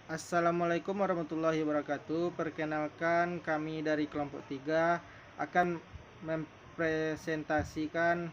Assalamualaikum warahmatullahi wabarakatuh. Perkenalkan, kami dari kelompok 3 akan mempresentasikan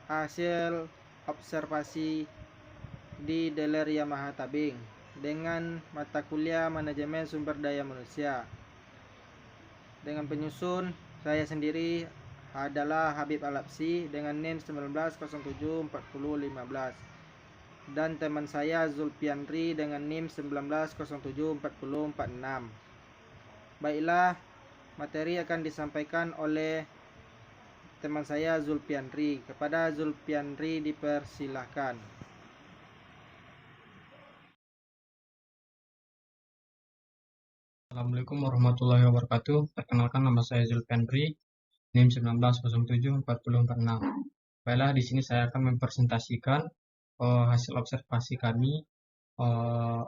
hasil observasi di Deler Yamaha Tabing dengan mata kuliah manajemen sumber daya manusia. Dengan penyusun, saya sendiri adalah Habib Alapsi dengan NIM 19074015 dan teman saya Zulpiandri dengan NIM 19074046. Baiklah, materi akan disampaikan oleh teman saya Zulpiandri. Kepada Zulpiandri dipersilahkan. Assalamualaikum warahmatullahi wabarakatuh. Perkenalkan, nama saya Zulfiandri, NIM 19074046. Baiklah, di sini saya akan mempresentasikan hasil observasi kami uh,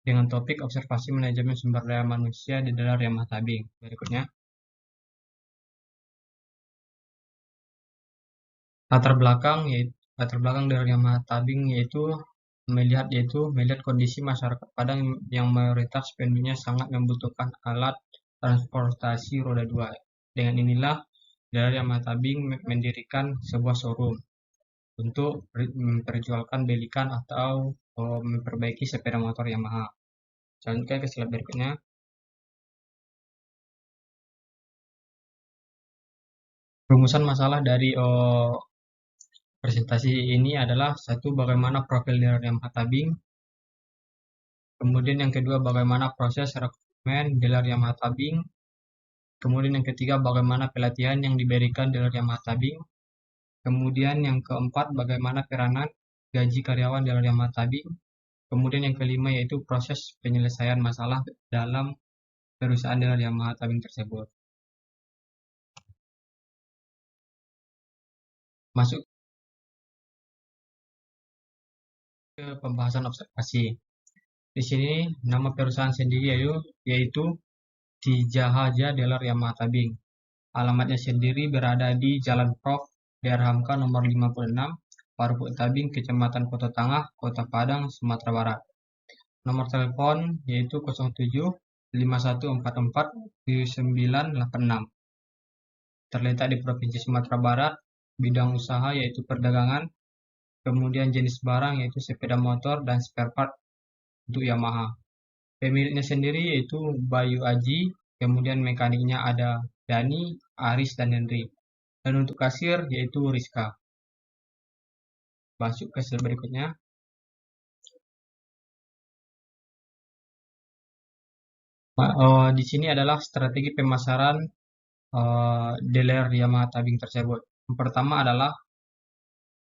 dengan topik observasi manajemen sumber daya manusia di Deler Yamaha Tabing. Berikutnya, latar belakang Deler Yamaha Tabing yaitu melihat kondisi masyarakat Padang yang mayoritas penduduknya sangat membutuhkan alat transportasi roda 2. Dengan inilah Deler Yamaha Tabing mendirikan sebuah showroom untuk memperjualkan belikan atau memperbaiki sepeda motor Yamaha. Selanjutnya ke slide berikutnya. Rumusan masalah dari presentasi ini adalah satu, bagaimana profil Deler Yamaha Tabing. Kemudian yang kedua, bagaimana proses rekrutmen Deler Yamaha Tabing. Kemudian yang ketiga, bagaimana pelatihan yang diberikan Deler Yamaha Tabing. Kemudian yang keempat, bagaimana peranan gaji karyawan Deler Yamaha Tabing. Kemudian yang kelima yaitu proses penyelesaian masalah dalam perusahaan Deler Yamaha Tabing tersebut. Masuk ke pembahasan observasi. Di sini nama perusahaan sendiri yaitu Tijahaja Deler Yamaha Tabing. Alamatnya sendiri berada di Jalan Prof. Dr. Hamka nomor 56, Parupuk Tabing, Kecamatan Kota Tangah, Kota Padang, Sumatera Barat. Nomor telepon yaitu 07 5144 7986. Terletak di Provinsi Sumatera Barat, bidang usaha yaitu perdagangan, kemudian jenis barang yaitu sepeda motor dan spare part untuk Yamaha. Pemiliknya sendiri yaitu Bayu Aji, kemudian mekaniknya ada Dani, Aris, dan Henry. Dan untuk kasir yaitu Rizka. Masuk ke slide berikutnya. Di sini adalah strategi pemasaran dealer Yamaha Tabing tersebut. Yang pertama adalah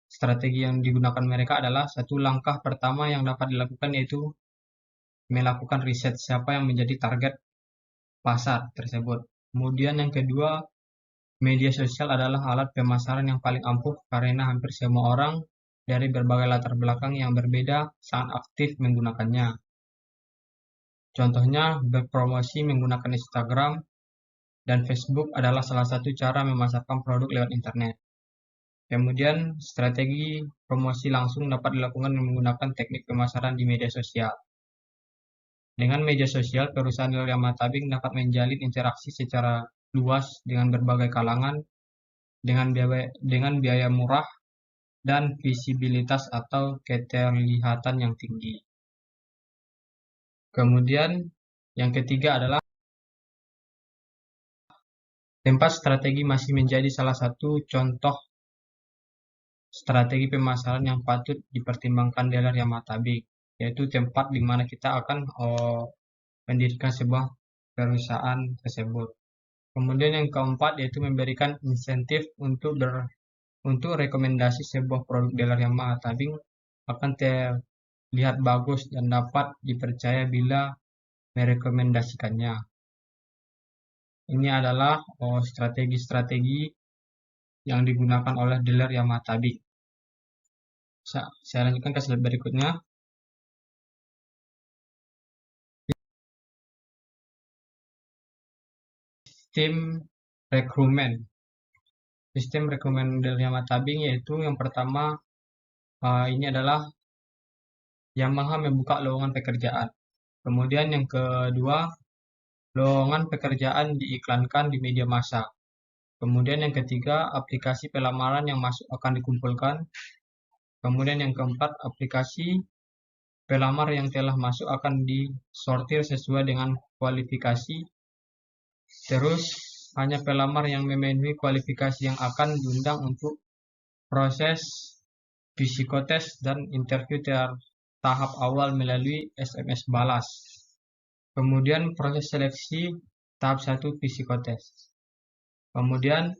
strategi yang digunakan mereka adalah satu, langkah pertama yang dapat dilakukan yaitu melakukan riset siapa yang menjadi target pasar tersebut. Kemudian yang kedua, media sosial adalah alat pemasaran yang paling ampuh karena hampir semua orang dari berbagai latar belakang yang berbeda sangat aktif menggunakannya. Contohnya, berpromosi menggunakan Instagram dan Facebook adalah salah satu cara memasarkan produk lewat internet. Kemudian, strategi promosi langsung dapat dilakukan menggunakan teknik pemasaran di media sosial. Dengan media sosial, perusahaan Deler Yamaha Tabing dapat menjalin interaksi secara luas dengan berbagai kalangan dengan biaya murah dan visibilitas atau keterlihatan yang tinggi. Kemudian, yang ketiga adalah tempat strategi masih menjadi salah satu contoh strategi pemasaran yang patut dipertimbangkan Deler Yamaha Tabing, yaitu tempat di mana kita akan mendirikan sebuah perusahaan tersebut. Kemudian yang keempat yaitu memberikan insentif untuk rekomendasi sebuah produk Deler Yamaha Tabing akan terlihat bagus dan dapat dipercaya bila merekomendasikannya. Ini adalah strategi-strategi yang digunakan oleh Deler Yamaha Tabing. Saya lanjutkan ke slide berikutnya. Sistem rekrutmen. Sistem rekrutmen Deler Yamaha Tabing yaitu yang pertama ini adalah Yamaha membuka lowongan pekerjaan. Kemudian yang kedua, lowongan pekerjaan diiklankan di media massa. Kemudian yang ketiga, aplikasi pelamaran yang masuk akan dikumpulkan. Kemudian yang keempat, aplikasi pelamar yang telah masuk akan disortir sesuai dengan kualifikasi. Terus, hanya pelamar yang memenuhi kualifikasi yang akan diundang untuk proses psikotes dan interview tahap awal melalui SMS balas. Kemudian proses seleksi tahap 1 psikotes. Kemudian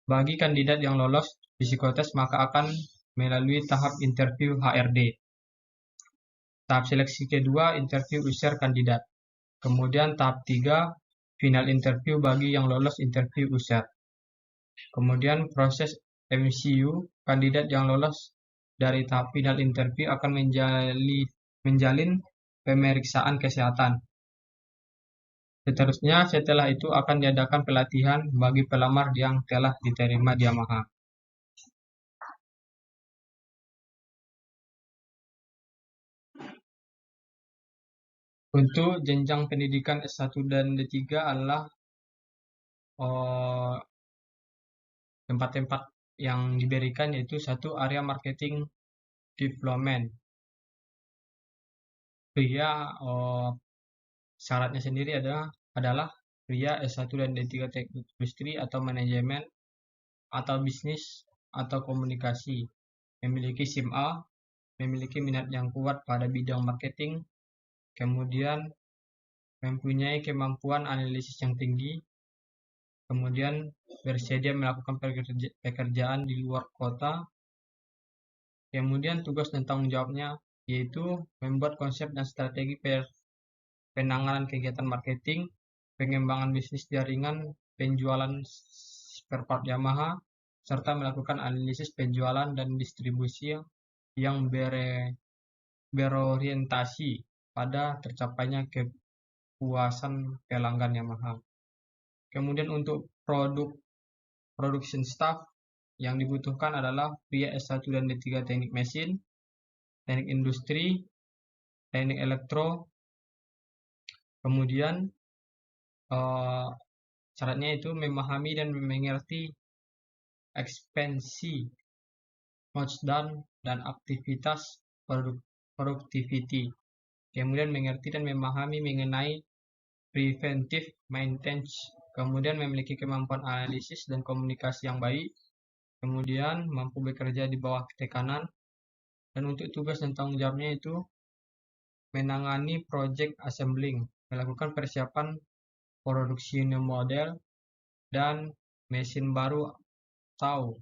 bagi kandidat yang lolos psikotes maka akan melalui tahap interview HRD. Tahap seleksi kedua interview user kandidat. Kemudian tahap 3 final interview bagi yang lolos interview user. Kemudian proses MCU kandidat yang lolos dari tahap final interview akan menjalin pemeriksaan kesehatan. Seterusnya setelah itu akan diadakan pelatihan bagi pelamar yang telah diterima di Yamaha. Untuk jenjang pendidikan S1 dan D3 adalah tempat-tempat yang diberikan yaitu satu area marketing development. Pria syaratnya sendiri adalah pria S1 dan D3 teknik industri atau manajemen atau bisnis atau komunikasi, memiliki SIM A, memiliki minat yang kuat pada bidang marketing, kemudian mempunyai kemampuan analisis yang tinggi, kemudian bersedia melakukan pekerjaan di luar kota. Kemudian tugas dan tanggung jawabnya yaitu membuat konsep dan strategi penanganan kegiatan marketing, pengembangan bisnis jaringan, penjualan spare part Yamaha, serta melakukan analisis penjualan dan distribusi yang berorientasi pada tercapainya kepuasan pelanggan Yamaha. Kemudian untuk production staff yang dibutuhkan adalah pria S1 dan D3 teknik mesin, teknik industri, teknik elektro. Kemudian syaratnya itu memahami dan mengerti ekspansi dan aktivitas productivity. Kemudian mengerti dan memahami mengenai preventive maintenance. Kemudian memiliki kemampuan analisis dan komunikasi yang baik. Kemudian mampu bekerja di bawah tekanan. Dan untuk tugas dan tanggung jawabnya itu menangani project assembling, melakukan persiapan produksi new model dan mesin baru atau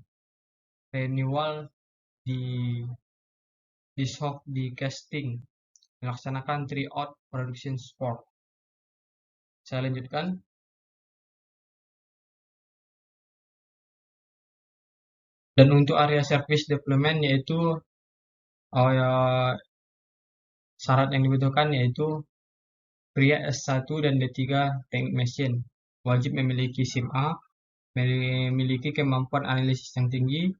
renewal di shop di casting, melaksanakan tryout production support. Saya lanjutkan. Dan untuk area service development yaitu syarat yang dibutuhkan yaitu pria S1 dan D3 teknik mesin wajib memiliki SIM A, memiliki kemampuan analisis yang tinggi,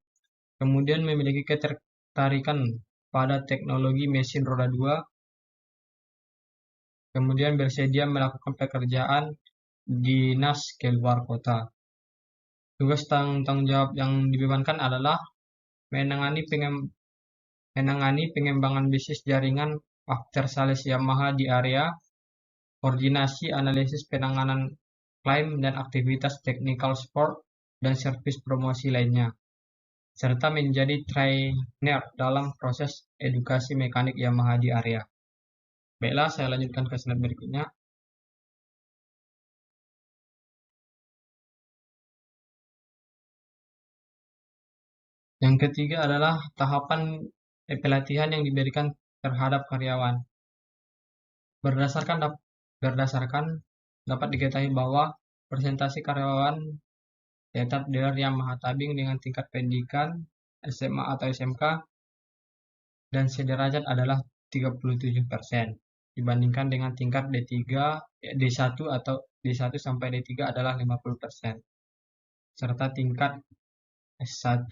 kemudian memiliki ketertarikan pada teknologi mesin roda 2, kemudian bersedia melakukan pekerjaan dinas ke luar kota. Tugas tanggung jawab yang dibebankan adalah menangani pengembangan bisnis jaringan after sales Yamaha di area, koordinasi analisis penanganan klaim dan aktivitas technical support dan servis promosi lainnya, serta menjadi trainer dalam proses edukasi mekanik Yamaha di area. Baiklah, saya lanjutkan ke slide berikutnya. Yang ketiga adalah tahapan pelatihan yang diberikan terhadap karyawan. Berdasarkan dapat diketahui bahwa presentasi karyawan tetap dealer Yamaha Tabing dengan tingkat pendidikan SMA atau SMK dan sederajat adalah 37% dibandingkan dengan tingkat D1 atau D1 sampai D3 adalah 50%, serta tingkat S1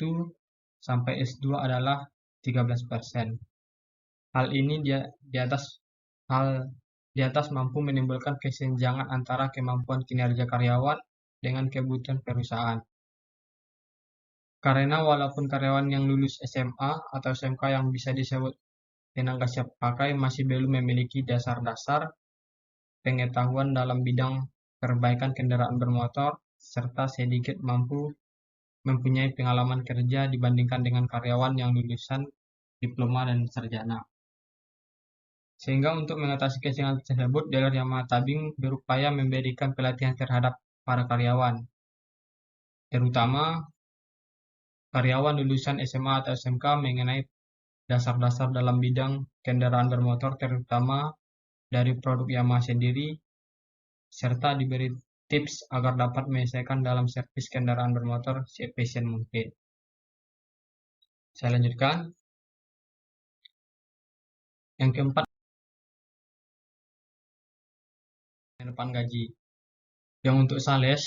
sampai S2 adalah 13%. Hal ini di atas mampu menimbulkan kesenjangan antara kemampuan kinerja karyawan dengan kebutuhan perusahaan. Karena walaupun karyawan yang lulus SMA atau SMK yang bisa disebut tenaga siap pakai masih belum memiliki dasar-dasar pengetahuan dalam bidang perbaikan kendaraan bermotor serta sedikit mampu mempunyai pengalaman kerja dibandingkan dengan karyawan yang lulusan diploma dan sarjana. Sehingga untuk mengatasi kesenjangan tersebut, dealer Yamaha Tabing berupaya memberikan pelatihan terhadap para karyawan, terutama karyawan lulusan SMA atau SMK mengenai dasar-dasar dalam bidang kendaraan bermotor, terutama dari produk Yamaha sendiri, serta diberi tips agar dapat menyelesaikan dalam servis kendaraan bermotor seefisien mungkin. Saya lanjutkan. Yang keempat, penerapan gaji. Yang untuk sales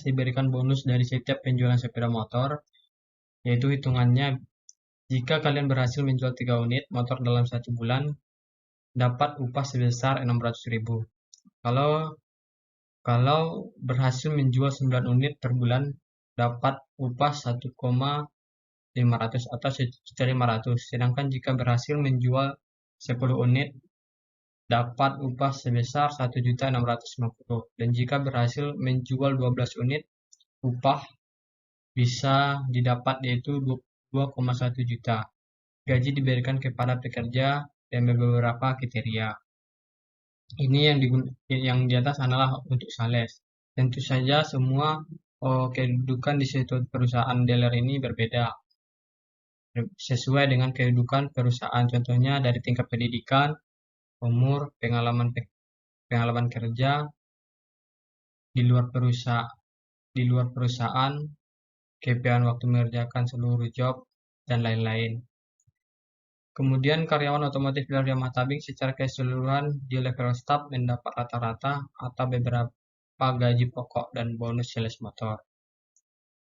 diberikan bonus dari setiap penjualan sepeda motor, yaitu hitungannya jika kalian berhasil menjual 3 unit motor dalam 1 bulan, dapat upah sebesar 600.000. Kalau berhasil menjual 9 unit per bulan, dapat upah 1,500 atau 1.500. Sedangkan jika berhasil menjual 10 unit, dapat upah sebesar 1.650. Dan jika berhasil menjual 12 unit, upah bisa didapat yaitu 2,1 juta. Gaji diberikan kepada pekerja dan beberapa kriteria. Ini yang di atas adalah untuk sales. Tentu saja semua kedudukan di suatu perusahaan dealer ini berbeda sesuai dengan kedudukan perusahaan. Contohnya dari tingkat pendidikan, umur, pengalaman kerja di luar perusahaan, KPI waktu mengerjakan seluruh job dan lain-lain. Kemudian karyawan otomotif dealer Yamaha Tabing secara keseluruhan di level staff mendapat rata-rata atau beberapa gaji pokok dan bonus sales motor.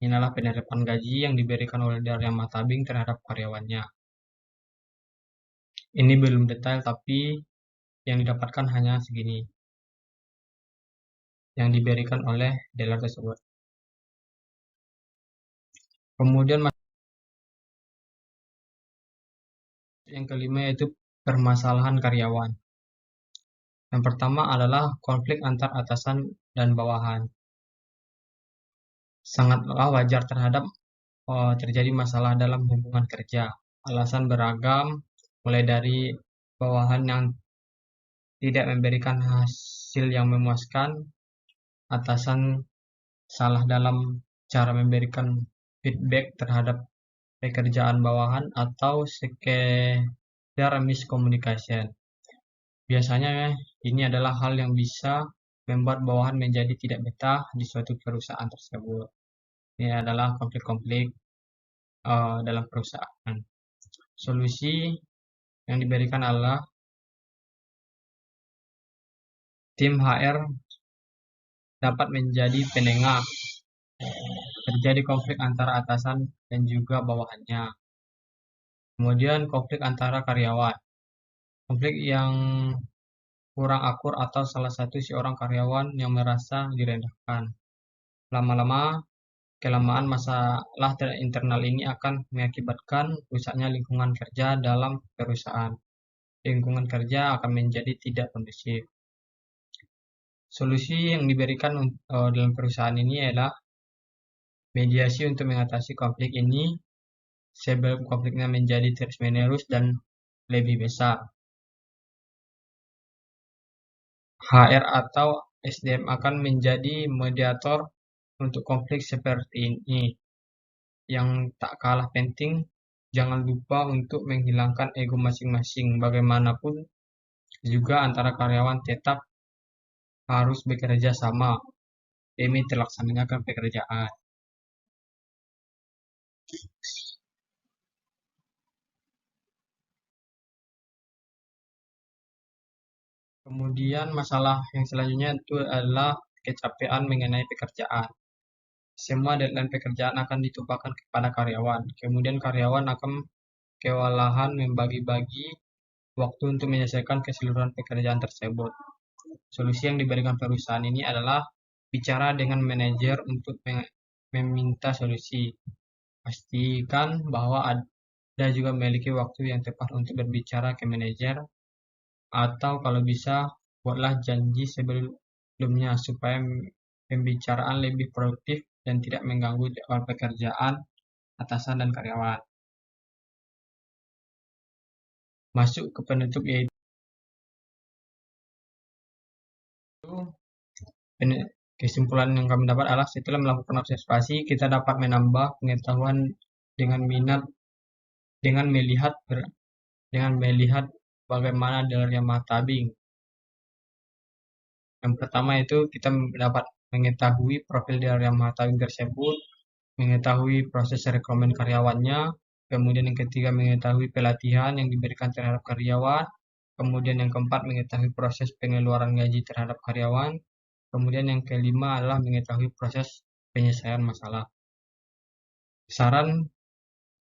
Inilah penerapan gaji yang diberikan oleh dealer Yamaha Tabing terhadap karyawannya. Ini belum detail, tapi yang didapatkan hanya segini yang diberikan oleh dealer tersebut. Kemudian yang kelima yaitu permasalahan karyawan. Yang pertama adalah konflik antar atasan dan bawahan. Sangatlah wajar terhadap terjadi masalah dalam hubungan kerja. Alasan beragam, mulai dari bawahan yang tidak memberikan hasil yang memuaskan, atasan salah dalam cara memberikan feedback terhadap pekerjaan bawahan, atau sekedar miscommunication. Biasanya ini adalah hal yang bisa membuat bawahan menjadi tidak betah di suatu perusahaan tersebut. Ini adalah konflik-konflik dalam perusahaan. Solusi yang diberikan adalah tim HR dapat menjadi penengah terjadi konflik antara atasan dan juga bawahannya. Kemudian konflik antara karyawan. Konflik yang kurang akur atau salah satu seorang karyawan yang merasa direndahkan. Lama-lama, kelamaan masalah internal ini akan mengakibatkan rusaknya lingkungan kerja dalam perusahaan. Lingkungan kerja akan menjadi tidak kondusif. Solusi yang diberikan dalam perusahaan ini adalah mediasi untuk mengatasi konflik ini sebelum konfliknya menjadi terus-menerus dan lebih besar. HR atau SDM akan menjadi mediator untuk konflik seperti ini. Yang tak kalah penting, jangan lupa untuk menghilangkan ego masing-masing. Bagaimanapun juga antara karyawan tetap harus bekerja sama demi terlaksananya pekerjaan. Kemudian masalah yang selanjutnya itu adalah kecapean mengenai pekerjaan. Semua deadline pekerjaan akan ditumpahkan kepada karyawan. Kemudian karyawan akan kewalahan membagi-bagi waktu untuk menyelesaikan keseluruhan pekerjaan tersebut. Solusi yang diberikan perusahaan ini adalah bicara dengan manajer untuk meminta solusi. Pastikan bahwa Anda juga memiliki waktu yang tepat untuk berbicara ke manajer, atau kalau bisa, buatlah janji sebelumnya supaya pembicaraan lebih produktif dan tidak mengganggu jadwal pekerjaan atasan dan karyawan. Masuk ke penutup, yaitu kesimpulan yang kami dapat adalah setelah melakukan observasi, kita dapat menambah pengetahuan dengan melihat bagaimana dealer Yamaha Tabing. Yang pertama itu kita dapat mengetahui profil dealer Yamaha Tabing tersebut, mengetahui proses rekrutmen karyawannya, kemudian yang ketiga mengetahui pelatihan yang diberikan terhadap karyawan, kemudian yang keempat mengetahui proses pengeluaran gaji terhadap karyawan, kemudian yang kelima adalah mengetahui proses penyelesaian masalah. Saran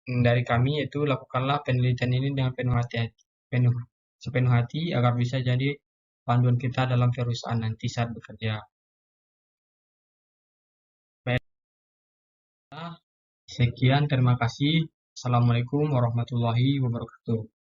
dari kami yaitu lakukanlah penelitian ini dengan sepenuh hati agar bisa jadi panduan kita dalam perusahaan nanti saat bekerja. Baiklah, sekian, terima kasih. Assalamualaikum warahmatullahi wabarakatuh.